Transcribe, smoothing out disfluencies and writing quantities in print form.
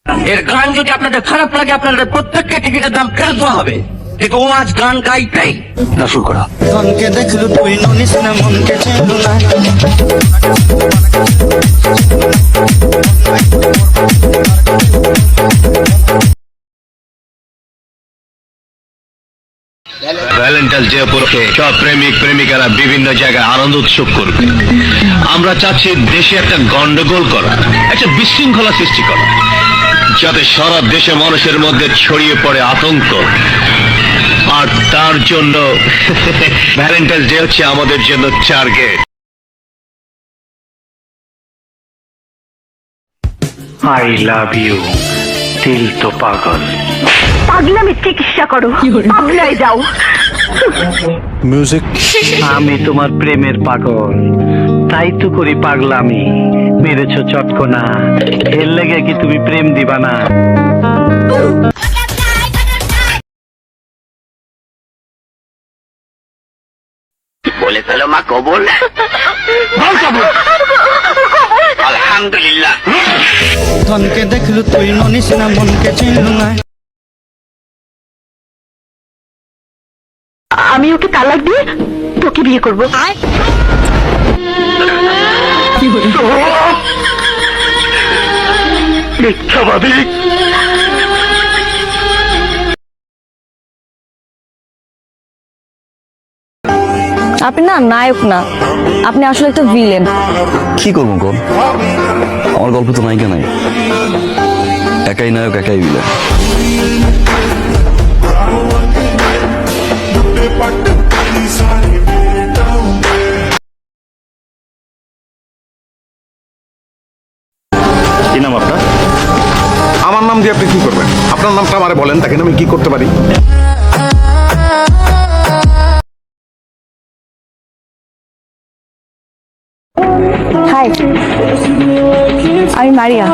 এর গান যদি আপনাদের খারাপ লাগে, আপনাদের প্রত্যেককে টিকিটের দাম ফেরত দেওয়া হবে। কিন্তু ও আজ গান গাইতেই না, শুরু করা। ধনকে দেখলু তুই ননিস না, মনকে চিনলু না। ভ্যালেন্টাইন্স ডে উপলক্ষে সব প্রেমিক প্রেমিকারা বিভিন্ন জায়গায় আনন্দ উৎসব করবে। আমরা চাচ্ছি দেশে একটা গন্ডগোল করা, একটা বিশৃঙ্খলা সৃষ্টি করা, যাতে সারা দেশে মানুষের মধ্যে ছড়িয়ে পড়ে আতঙ্ক। আর তার জন্য ভ্যালেন্টাইন্স ডে হচ্ছে আমাদের জন্য টার্গেট। আই লাভ ইউ, দিল তো পাগল। পাগলামি চিকিৎসা করো, পাগলায় যাও। মিউজিক। আমি তোমার প্রেমের পাগল, তাই তো করি পাগলামি। মেরেছ চটকনা, এর লেগে কি তুমি প্রেম দিবা না? বলে ফেলো মা কবুল। আলহামদুলিল্লাহ। ধনকে দেখলু তুই ননিস না, মনকে চিনলু না। আমি ওকে তালাক দিয়ে তোকে বিয়ে করবো। মিথ্যাবাদী। আপনি না নায়ক না, আপনি আসলে একটা ভিলেন। কি করবো গো, আমার গল্প তো নায়িকা নাই, একাই নায়ক একাই ভিলেন। কি নাম আপনার? আমার নাম দিয়ে আপনি কি করবেন? আপনার নামটা আমারে বলেন, দেখেন আমি কি করতে পারি। হাই, আমি মারিয়া।